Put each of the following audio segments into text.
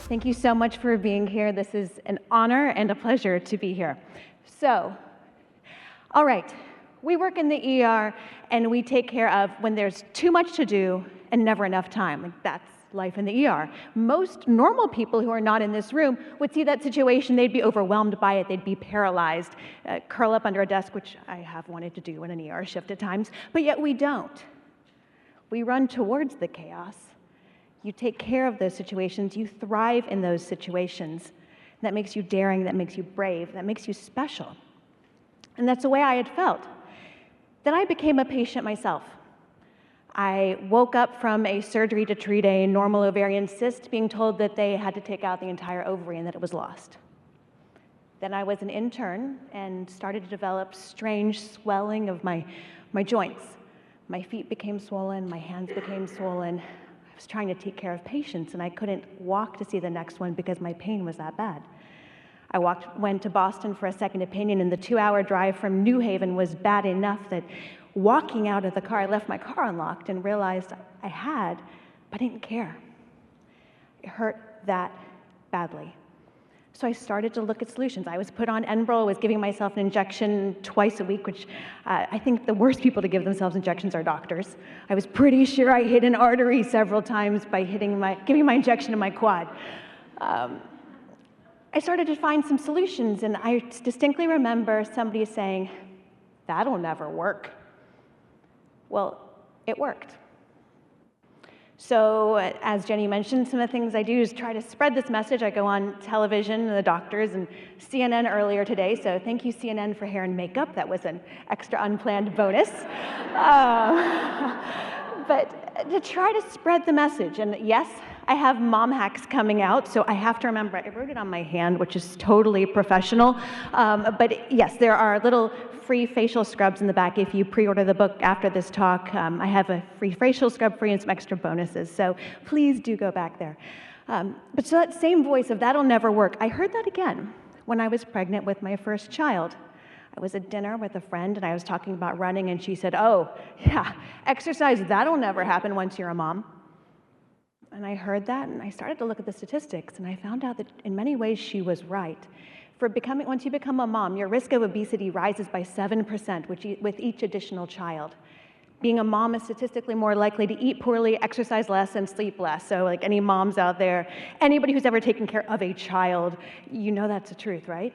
Thank you so much for being here. This is an honor and a pleasure to be here. So, all right, we work in the ER and we take care of when there's too much to do and never enough time. Like, that's life in the ER. Most normal people who are not in this room would see that situation, they'd be overwhelmed by it, they'd be paralyzed, curl up under a desk, which I have wanted to do in an ER shift at times, but yet we don't. We run towards the chaos. You take care of those situations, you thrive in those situations. That makes you daring, that makes you brave, that makes you special. And that's the way I had felt. Then I became a patient myself. I woke up from a surgery to treat a normal ovarian cyst, being told that they had to take out the entire ovary and that it was lost. Then I was an intern and started to develop strange swelling of my joints. My feet became swollen, my hands became swollen. I was trying to take care of patients and I couldn't walk to see the next one because my pain was that bad. I went to Boston for a second opinion, and the 2-hour drive from New Haven was bad enough that walking out of the car, I left my car unlocked and realized I had, but I didn't care. It hurt that badly. So I started to look at solutions. I was put on Enbrel, was giving myself an injection twice a week, which I think the worst people to give themselves injections are doctors. I was pretty sure I hit an artery several times by giving my injection in my quad. I started to find some solutions, and I distinctly remember somebody saying, "That'll never work." Well, it worked. So, as Jenny mentioned, some of the things I do is try to spread this message. I go on television, the doctors, and CNN earlier today, so thank you, CNN, for hair and makeup. That was an extra unplanned bonus. But to try to spread the message, and yes, I have mom hacks coming out, so I have to remember, I wrote it on my hand, which is totally professional, but yes, there are little free facial scrubs in the back. If you pre-order the book after this talk, I have a free facial scrub free and some extra bonuses, so please do go back there. But so that same voice of "that'll never work," I heard that again when I was pregnant with my first child. I was at dinner with a friend and I was talking about running and she said, "Oh, yeah, exercise, that'll never happen once you're a mom." And I heard that and I started to look at the statistics and I found out that in many ways she was right. Once you become a mom, your risk of obesity rises by 7% with each additional child. Being a mom is statistically more likely to eat poorly, exercise less, and sleep less. So like any moms out there, anybody who's ever taken care of a child, you know that's the truth, right?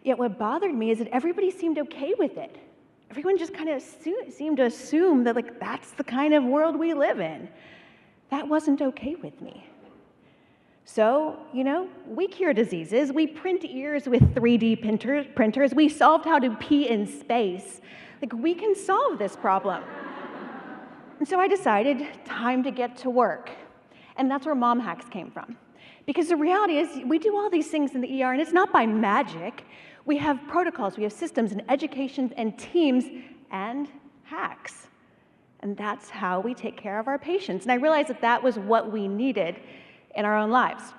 Yet what bothered me is that everybody seemed okay with it. Everyone just kind of seemed to assume that like that's the kind of world we live in. That wasn't okay with me. So, we cure diseases. We print ears with 3D printers. We solved how to pee in space. Like, we can solve this problem. And so I decided, time to get to work. And that's where mom hacks came from. Because the reality is, we do all these things in the ER, and it's not by magic. We have protocols, we have systems and educations and teams and hacks. And that's how we take care of our patients. And I realized that that was what we needed in our own lives.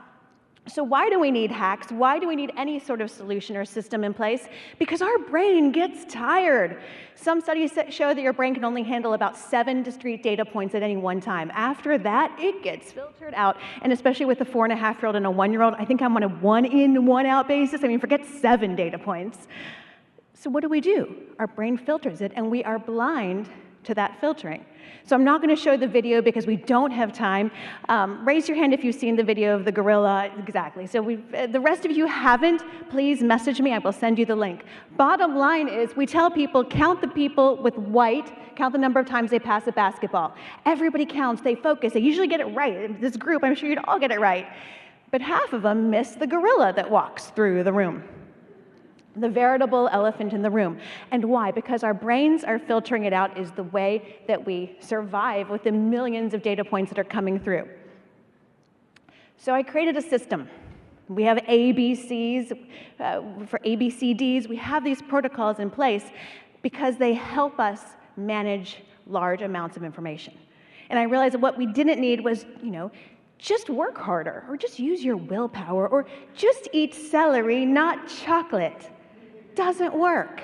So why do we need hacks? Why do we need any sort of solution or system in place? Because our brain gets tired. Some studies show that your brain can only handle about 7 discrete data points at any one time. After that, it gets filtered out. And especially with a 4.5-year-old and a 1-year-old, I think I'm on a 1-in, 1-out basis. I mean, forget 7 data points. So what do? Our brain filters it, and we are blind to that filtering. So I'm not going to show the video because we don't have time. Raise your hand if you've seen the video of the gorilla. Exactly. So the rest of you haven't, please message me. I will send you the link. Bottom line is we tell people, count the people with white, count the number of times they pass a basketball. Everybody counts, they focus, they usually get it right. This group, I'm sure you'd all get it right. But half of them miss the gorilla that walks through the room. The veritable elephant in the room. And why? Because our brains are filtering it out is the way that we survive with the millions of data points that are coming through. So I created a system. We have ABCs for ABCDs. We have these protocols in place because they help us manage large amounts of information. And I realized that what we didn't need was, just work harder, or just use your willpower, or just eat celery, not chocolate. Doesn't work.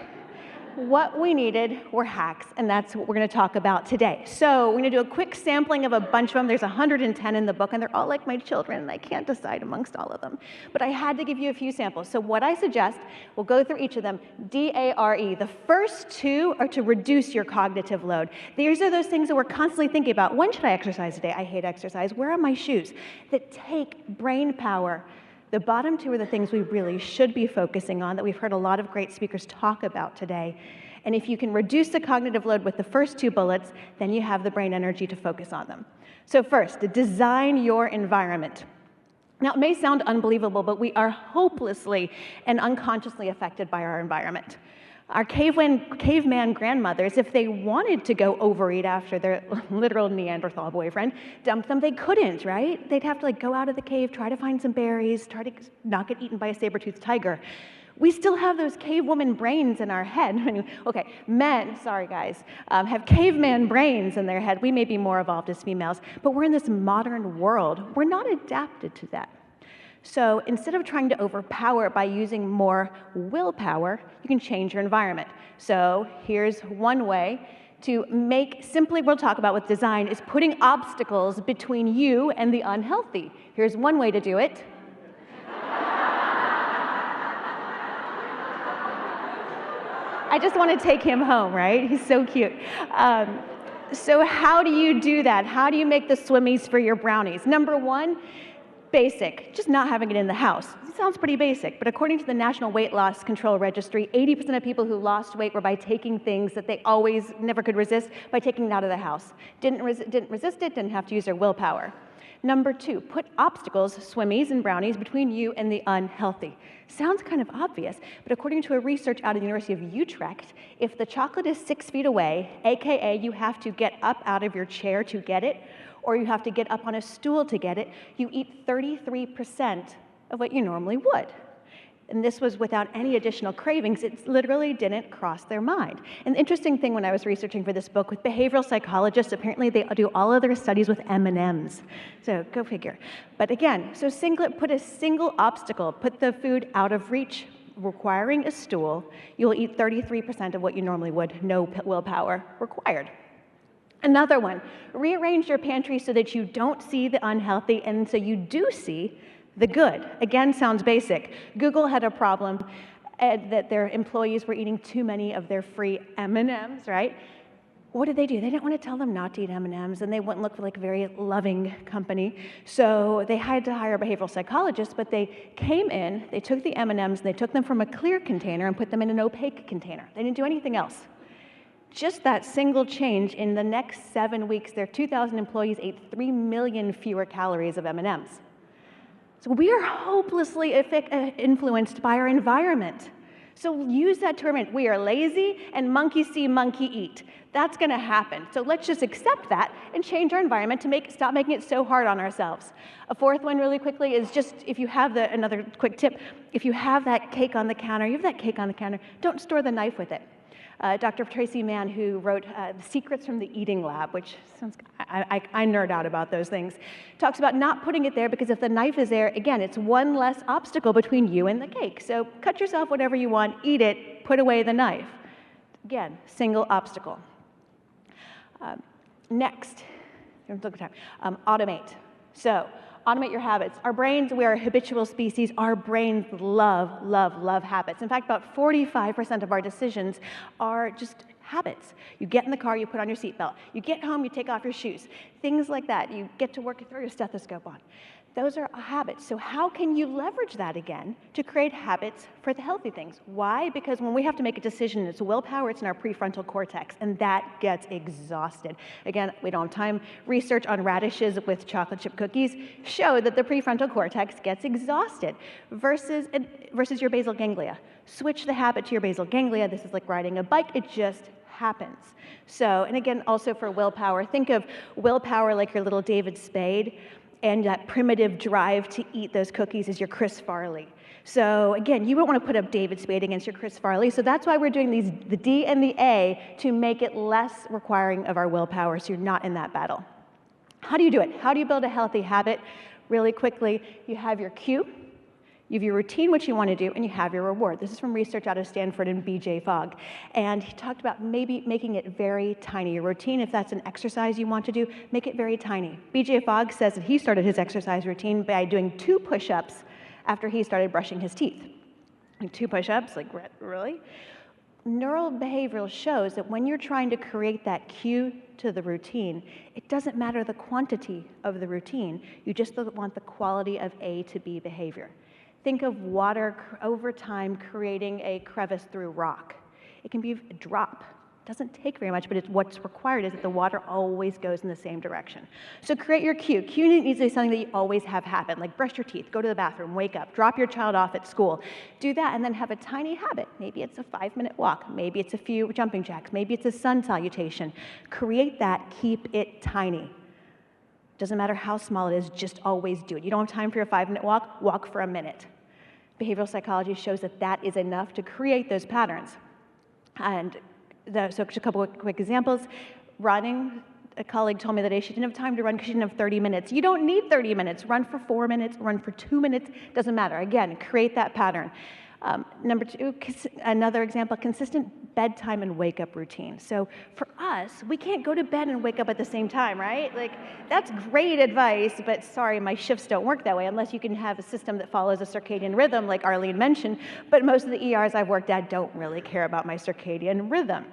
what we needed were hacks, and that's what we're going to talk about today. So we're going to do a quick sampling of a bunch of them. There's 110 in the book, and they're all like my children, and I can't decide amongst all of them. But I had to give you a few samples. So what I suggest, we'll go through each of them. DARE. The first two are to reduce your cognitive load. These are those things that we're constantly thinking about. When should I exercise today? I hate exercise. Where are my shoes? That take brain power. The bottom two are the things we really should be focusing on that we've heard a lot of great speakers talk about today. And if you can reduce the cognitive load with the first two bullets, then you have the brain energy to focus on them. So first, design your environment. Now, it may sound unbelievable, but we are hopelessly and unconsciously affected by our environment. Our caveman grandmothers, if they wanted to go overeat after their literal Neanderthal boyfriend dumped them, they couldn't, right? They'd have to go out of the cave, try to find some berries, try to not get eaten by a saber-toothed tiger. We still have those cave woman brains in our head. Okay, men, sorry guys, have caveman brains in their head. We may be more evolved as females, but we're in this modern world. We're not adapted to that. So instead of trying to overpower it by using more willpower, you can change your environment. So here's one way to make, simply we'll talk about with design, is putting obstacles between you and the unhealthy. Here's one way to do it. I just want to take him home, right? He's so cute. So how do you do that? How do you make the swimmies for your brownies? Number one, basic, just not having it in the house. It sounds pretty basic, but according to the National Weight Loss Control Registry, 80% of people who lost weight were by taking things that they always never could resist, by taking it out of the house. Didn't resist it, didn't have to use their willpower. Number two, put obstacles, swimmies and brownies, between you and the unhealthy. Sounds kind of obvious, but according to a research out of the University of Utrecht, if the chocolate is 6 feet away, AKA you have to get up out of your chair to get it, or you have to get up on a stool to get it, you eat 33% of what you normally would. And this was without any additional cravings. It literally didn't cross their mind. And the interesting thing when I was researching for this book, with behavioral psychologists, apparently they do all of their studies with M&Ms. So go figure. But again, so put a single obstacle, put the food out of reach, requiring a stool, you'll eat 33% of what you normally would, no willpower required. Another one, rearrange your pantry so that you don't see the unhealthy and so you do see the good. Again, sounds basic. Google had a problem that their employees were eating too many of their free M&Ms, right? What did? They didn't want to tell them not to eat M&Ms, and they wouldn't look like a very loving company. So they had to hire a behavioral psychologist, but they came in, they took the M&Ms, and they took them from a clear container and put them in an opaque container. They didn't do anything else. Just that single change, in the next 7 weeks, their 2,000 employees ate 3 million fewer calories of M&Ms. So we are hopelessly influenced by our environment. So use that to remember, we are lazy and monkey see, monkey eat. That's gonna happen. So let's just accept that and change our environment to stop making it so hard on ourselves. A fourth one really quickly is just, if you have another quick tip, if you have that cake on the counter, don't store the knife with it. Dr. Tracy Mann, who wrote Secrets from the Eating Lab, which sounds, I nerd out about those things, talks about not putting it there because if the knife is there, again, it's one less obstacle between you and the cake. So cut yourself whatever you want, eat it, put away the knife. Again, single obstacle. Next, automate. So automate your habits. Our brains, we are a habitual species. Our brains love, love, love habits. In fact, about 45% of our decisions are just habits. You get in the car, you put on your seatbelt. You get home, you take off your shoes. Things like that. You get to work, you throw your stethoscope on. Those are habits. So how can you leverage that again to create habits for the healthy things? Why? Because when we have to make a decision, it's willpower, it's in our prefrontal cortex, and that gets exhausted. Again, we don't have time. Research on radishes with chocolate chip cookies show that the prefrontal cortex gets exhausted versus your basal ganglia. Switch the habit to your basal ganglia. This is like riding a bike. It just happens. So, and again, also for willpower, think of willpower like your little David Spade, and that primitive drive to eat those cookies is your Chris Farley. So again, you don't want to put up David Spade against your Chris Farley, so that's why we're doing the D and the A to make it less requiring of our willpower so you're not in that battle. How do you do it? How do you build a healthy habit? Really quickly, you have your cue, You have your routine, which you want to do, and you have your reward. This is from research out of Stanford and B.J. Fogg. And he talked about maybe making it very tiny. Your routine, if that's an exercise you want to do, make it very tiny. B.J. Fogg says that he started his exercise routine by doing 2 push-ups after he started brushing his teeth. Like 2 push-ups, like really? Neurobehavioral shows that when you're trying to create that cue to the routine, it doesn't matter the quantity of the routine, you just want the quality of A to B behavior. Think of water over time creating a crevice through rock. It can be a drop. It doesn't take very much, but what's required is that the water always goes in the same direction. So create your cue. Cue needs to be something that you always have happen, like brush your teeth, go to the bathroom, wake up, drop your child off at school. Do that and then have a tiny habit. Maybe it's a 5-minute walk. Maybe it's a few jumping jacks. Maybe it's a sun salutation. Create that, keep it tiny. Doesn't matter how small it is, just always do it. You don't have time for your 5-minute walk, walk for a minute. Behavioral psychology shows that that is enough to create those patterns. And so just a couple of quick examples. Running, a colleague told me that she didn't have time to run because she didn't have 30 minutes. You don't need 30 minutes. Run for 4 minutes, run for 2 minutes, doesn't matter. Again, create that pattern. Number 2, another example, consistent bedtime and wake-up routine. So for us, we can't go to bed and wake up at the same time, right? Like, that's great advice, but sorry, my shifts don't work that way unless you can have a system that follows a circadian rhythm, like Arlene mentioned, but most of the ERs I've worked at don't really care about my circadian rhythm.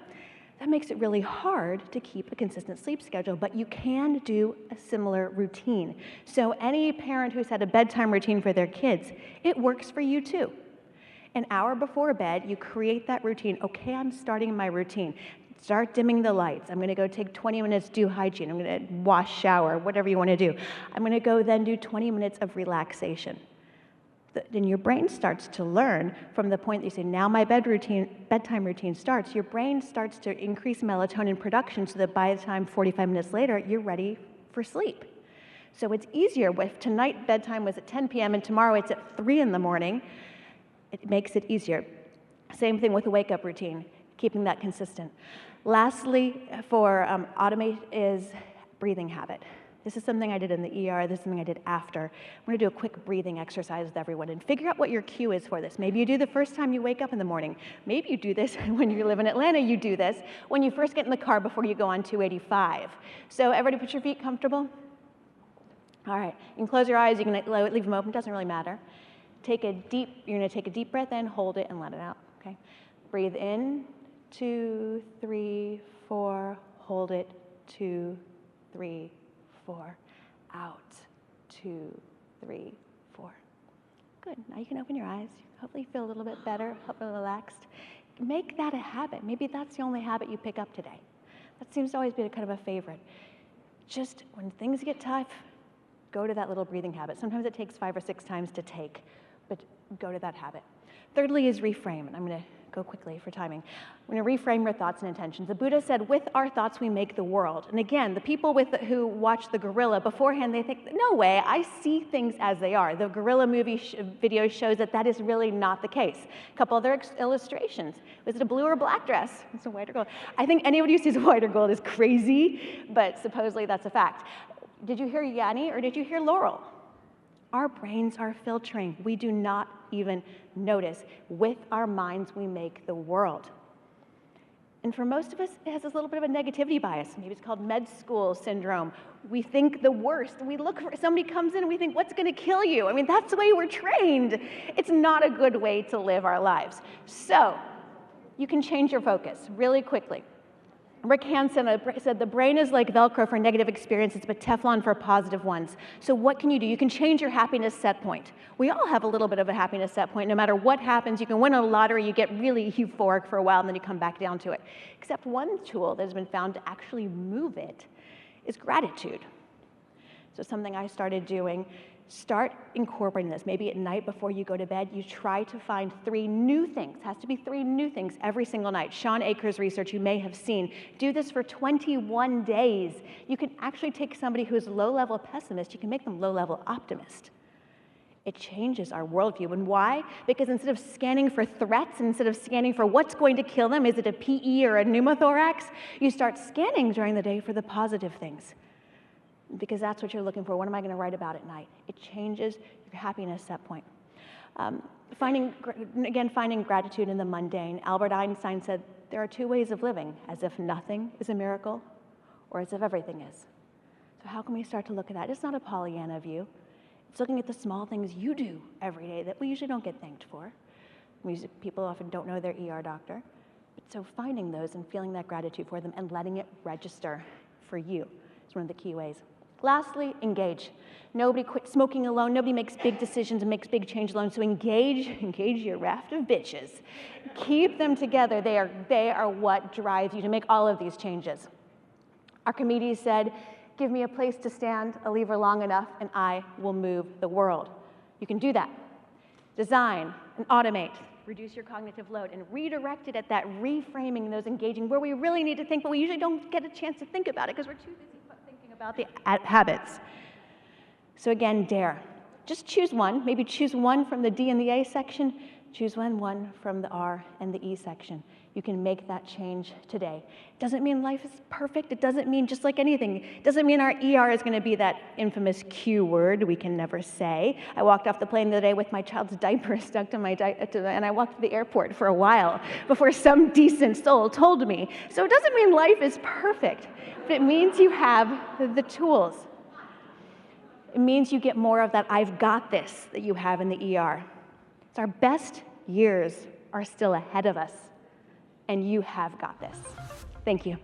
That makes it really hard to keep a consistent sleep schedule, but you can do a similar routine. So any parent who's had a bedtime routine for their kids, it works for you too. An hour before bed, you create that routine. Okay, I'm starting my routine. Start dimming the lights. I'm going to go take 20 minutes, do hygiene. I'm going to wash, shower, whatever you want to do. I'm going to go then do 20 minutes of relaxation. Then your brain starts to learn from the point that you say, now my bedtime routine starts. Your brain starts to increase melatonin production so that by the time 45 minutes later, you're ready for sleep. So it's easier. If tonight bedtime was at 10 p.m. and tomorrow it's at 3 in the morning, it makes it easier. Same thing with the wake-up routine, keeping that consistent. Lastly, for automate is breathing habit. This is something I did in the ER. This is something I did after. I'm going to do a quick breathing exercise with everyone and figure out what your cue is for this. Maybe you do the first time you wake up in the morning. Maybe you do this when you live in Atlanta. You do this when you first get in the car before you go on 285. So everybody put your feet comfortable. All right. You can close your eyes. You can leave them open. It doesn't really matter. You're going to take a deep breath in, hold it, and let it out, okay? Breathe in, 2, 3, 4, hold it, 2, 3, 4, out, 2, 3, 4. Good, now you can open your eyes. Hopefully you feel a little bit better, hopefully relaxed. Make that a habit. Maybe that's the only habit you pick up today. That seems to always be kind of a favorite. Just when things get tough, go to that little breathing habit. Sometimes it takes 5 or 6 times to take, but go to that habit. Thirdly is reframe, and I'm going to go quickly for timing. I'm going to reframe your thoughts and intentions. The Buddha said, with our thoughts we make the world. And again, the people who watch the gorilla beforehand, they think, no way, I see things as they are. The gorilla movie video shows that that is really not the case. A couple other illustrations. Was it a blue or a black dress? It's a white or gold. I think anybody who sees white or gold is crazy, but supposedly that's a fact. Did you hear Yanni or did you hear Laurel? Our brains are filtering. We do not even notice. With our minds, we make the world. And for most of us, it has this little bit of a negativity bias. Maybe it's called med school syndrome. We think the worst. We look for, somebody comes in and we think, what's going to kill you? I mean, that's the way we're trained. It's not a good way to live our lives. So you can change your focus really quickly. Rick Hansen said the brain is like Velcro for negative experiences, but Teflon for positive ones. So what can you do? You can change your happiness set point. We all have a little bit of a happiness set point. No matter what happens, you can win a lottery, you get really euphoric for a while, and then you come back down to it. Except one tool that has been found to actually move it is gratitude. So something I started doing, start incorporating this. Maybe at night before you go to bed, you try to find 3 new things. It has to be 3 new things every single night. Sean Akers' research you may have seen. Do this for 21 days. You can actually take somebody who's low-level pessimist, you can make them low-level optimist. It changes our worldview. And why? Because instead of scanning for threats, instead of scanning for what's going to kill them, is it a PE or a pneumothorax, you start scanning during the day for the positive things. Because that's what you're looking for. What am I going to write about at night? It changes your happiness set point. Finding gratitude in the mundane. Albert Einstein said, there are two ways of living, as if nothing is a miracle, or as if everything is. So how can we start to look at that? It's not a Pollyanna view. It's looking at the small things you do every day that we usually don't get thanked for. People often don't know their ER doctor. So finding those and feeling that gratitude for them and letting it register for you is one of the key ways. Lastly, engage. Nobody quits smoking alone. Nobody makes big decisions and makes big change alone. So engage your raft of bitches. Keep them together. They are what drives you to make all of these changes. Archimedes said, give me a place to stand, a lever long enough, and I will move the world. You can do that. Design and automate. Reduce your cognitive load and redirect it at that reframing, those engaging, where we really need to think, but we usually don't get a chance to think about it because we're too busy thinking about the habits. So again, dare. Just choose one. Maybe choose one from the D and the A section. Choose one from the R and the E section. You can make that change today. It doesn't mean life is perfect. It doesn't mean, just like anything, it doesn't mean our ER is going to be that infamous Q word we can never say. I walked off the plane the other day with my child's diaper stuck to my and I walked to the airport for a while before some decent soul told me. So it doesn't mean life is perfect, but it means you have the tools. It means you get more of that I've got this that you have in the ER. It's our best years are still ahead of us, and you have got this. Thank you.